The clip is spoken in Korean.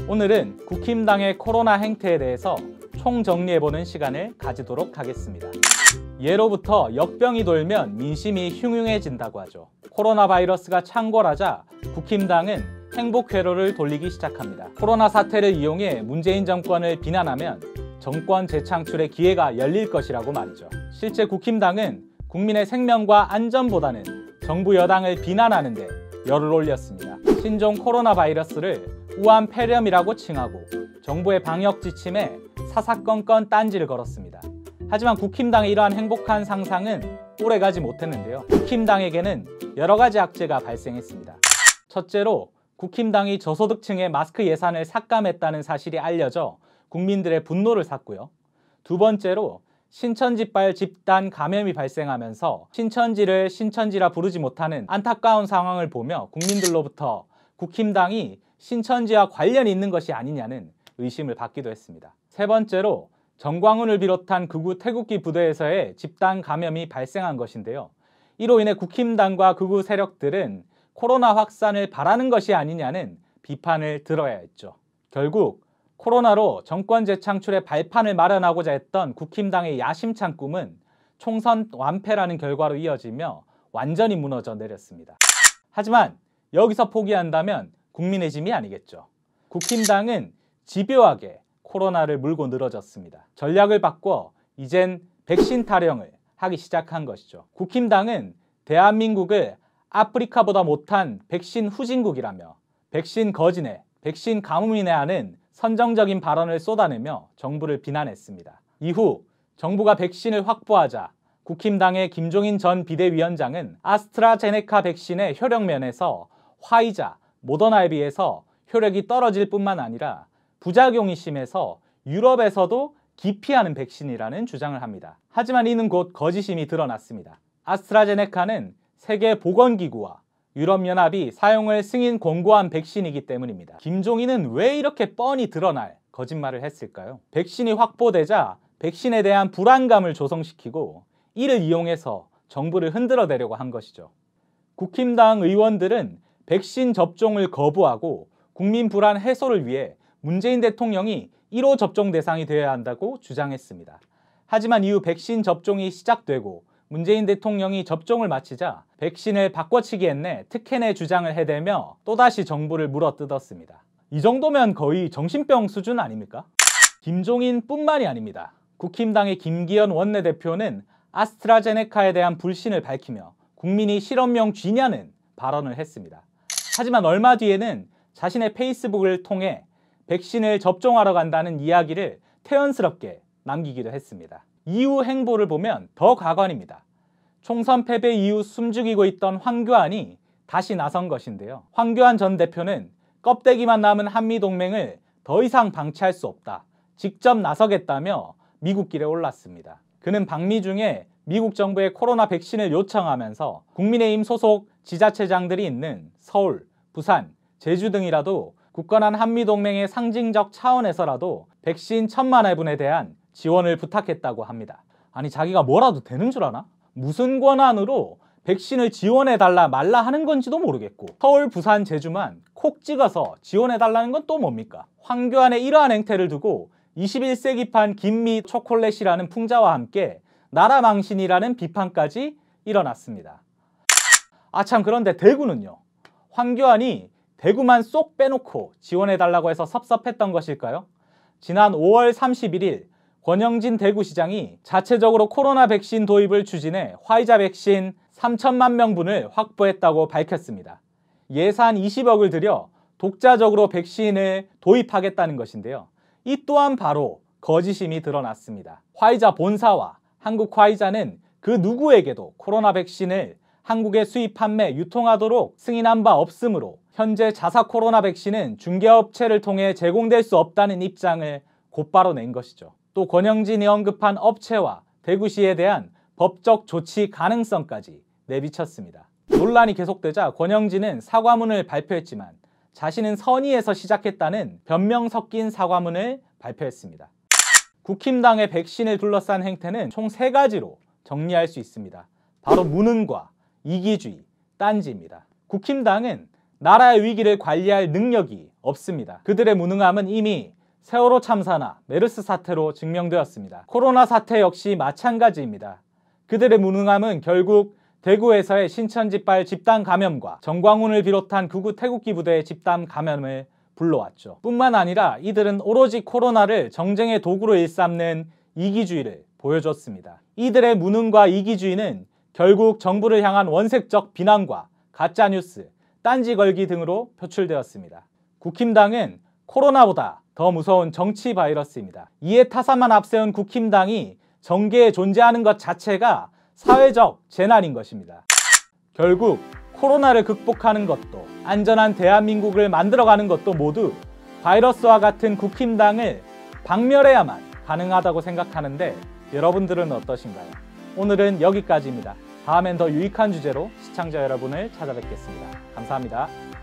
오늘은 국힘당의 코로나 행태에 대해서 총정리해보는 시간을 가지도록 하겠습니다. 예로부터 역병이 돌면 민심이 흉흉해진다고 하죠. 코로나 바이러스가 창궐하자 국힘당은 행복 회로를 돌리기 시작합니다. 코로나 사태를 이용해 문재인 정권을 비난하면 정권 재창출의 기회가 열릴 것이라고 말이죠. 실제 국힘당은 국민의 생명과 안전보다는 정부 여당을 비난하는 데 열을 올렸습니다. 신종 코로나 바이러스를 우한 폐렴이라고 칭하고 정부의 방역 지침에 사사건건 딴지를 걸었습니다. 하지만 국힘당의 이러한 행복한 상상은 오래가지 못했는데요. 국힘당에게는 여러 가지 악재가 발생했습니다. 첫째로 국힘당이 저소득층의 마스크 예산을 삭감했다는 사실이 알려져 국민들의 분노를 샀고요. 두 번째로 신천지발 집단 감염이 발생하면서 신천지를 신천지라 부르지 못하는 안타까운 상황을 보며 국민들로부터 국힘당이 신천지와 관련이 있는 것이 아니냐는 의심을 받기도 했습니다. 세 번째로 정광훈을 비롯한 극우 태극기 부대에서의 집단 감염이 발생한 것인데요. 이로 인해 국힘당과 극우 세력들은 코로나 확산을 바라는 것이 아니냐는 비판을 들어야 했죠. 결국 코로나로 정권 재창출의 발판을 마련하고자 했던 국힘당의 야심찬 꿈은 총선 완패라는 결과로 이어지며 완전히 무너져 내렸습니다. 하지만 여기서 포기한다면 국민의 짐이 아니겠죠. 국힘당은 집요하게 코로나를 물고 늘어졌습니다. 전략을 바꿔 이젠 백신 타령을 하기 시작한 것이죠. 국힘당은 대한민국을 아프리카보다 못한 백신 후진국이라며 백신 거진에, 백신 가뭄이네 하는 선정적인 발언을 쏟아내며 정부를 비난했습니다. 이후 정부가 백신을 확보하자 국힘당의 김종인 전 비대위원장은 아스트라제네카 백신의 효력 면에서 화이자, 모더나에 비해서 효력이 떨어질 뿐만 아니라 부작용이 심해서 유럽에서도 기피하는 백신이라는 주장을 합니다. 하지만 이는 곧 거짓임이 드러났습니다. 아스트라제네카는 세계보건기구와 유럽연합이 사용을 승인 권고한 백신이기 때문입니다. 김종인은 왜 이렇게 뻔히 드러날 거짓말을 했을까요? 백신이 확보되자 백신에 대한 불안감을 조성시키고 이를 이용해서 정부를 흔들어내려고 한 것이죠. 국힘당 의원들은 백신 접종을 거부하고 국민 불안 해소를 위해 문재인 대통령이 1호 접종 대상이 되어야 한다고 주장했습니다. 하지만 이후 백신 접종이 시작되고 문재인 대통령이 접종을 마치자 백신을 바꿔치기 했네 특혜내 주장을 해대며 또다시 정부를 물어뜯었습니다. 이 정도면 거의 정신병 수준 아닙니까? 김종인뿐만이 아닙니다. 국힘당의 김기현 원내대표는 아스트라제네카에 대한 불신을 밝히며 국민이 실험용 쥐냐는 발언을 했습니다. 하지만 얼마 뒤에는 자신의 페이스북을 통해 백신을 접종하러 간다는 이야기를 태연스럽게 남기기도 했습니다. 이후 행보를 보면 더 가관입니다. 총선 패배 이후 숨죽이고 있던 황교안이 다시 나선 것인데요. 황교안 전 대표는 껍데기만 남은 한미동맹을 더 이상 방치할 수 없다. 직접 나서겠다며 미국 길에 올랐습니다. 그는 방미 중에 미국 정부에 코로나 백신을 요청하면서 국민의힘 소속 지자체장들이 있는 서울, 부산, 제주 등이라도 굳건한 한미동맹의 상징적 차원에서라도 백신 1,000만 회분에 대한 지원을 부탁했다고 합니다. 아니 자기가 뭐라도 되는 줄 아나? 무슨 권한으로 백신을 지원해달라 말라 하는 건지도 모르겠고 서울, 부산, 제주만 콕 찍어서 지원해달라는 건 또 뭡니까? 황교안의 이러한 행태를 두고 21세기판 김미 초콜릿이라는 풍자와 함께 나라 망신이라는 비판까지 일어났습니다. 참 그런데 대구는요? 황교안이 대구만 쏙 빼놓고 지원해달라고 해서 섭섭했던 것일까요? 지난 5월 31일 권영진 대구시장이 자체적으로 코로나 백신 도입을 추진해 화이자 백신 3천만 명분을 확보했다고 밝혔습니다. 예산 20억을 들여 독자적으로 백신을 도입하겠다는 것인데요. 이 또한 바로 거짓임이 드러났습니다. 화이자 본사와 한국 화이자는 그 누구에게도 코로나 백신을 한국에 수입, 판매, 유통하도록 승인한 바 없으므로 현재 자사 코로나 백신은 중개업체를 통해 제공될 수 없다는 입장을 곧바로 낸 것이죠. 또 권영진이 언급한 업체와 대구시에 대한 법적 조치 가능성까지 내비쳤습니다. 논란이 계속되자 권영진은 사과문을 발표했지만 자신은 선의에서 시작했다는 변명 섞인 사과문을 발표했습니다. 국힘당의 백신을 둘러싼 행태는 총 3가지로 정리할 수 있습니다. 바로 무능과 이기주의, 딴지입니다. 국힘당은 나라의 위기를 관리할 능력이 없습니다. 그들의 무능함은 이미 세월호 참사나 메르스 사태로 증명되었습니다. 코로나 사태 역시 마찬가지입니다. 그들의 무능함은 결국 대구에서의 신천지발 집단 감염과 정광훈을 비롯한 극우 태극기 부대의 집단 감염을 불러왔죠. 뿐만 아니라 이들은 오로지 코로나를 정쟁의 도구로 일삼는 이기주의를 보여줬습니다. 이들의 무능과 이기주의는 결국 정부를 향한 원색적 비난과 가짜뉴스, 딴지 걸기 등으로 표출되었습니다. 국힘당은 코로나보다 더 무서운 정치 바이러스입니다. 이에 타산만 앞세운 국힘당이 정계에 존재하는 것 자체가 사회적 재난인 것입니다. 결국 코로나를 극복하는 것도 안전한 대한민국을 만들어가는 것도 모두 바이러스와 같은 국힘당을 박멸해야만 가능하다고 생각하는데 여러분들은 어떠신가요? 오늘은 여기까지입니다. 다음엔 더 유익한 주제로 시청자 여러분을 찾아뵙겠습니다. 감사합니다.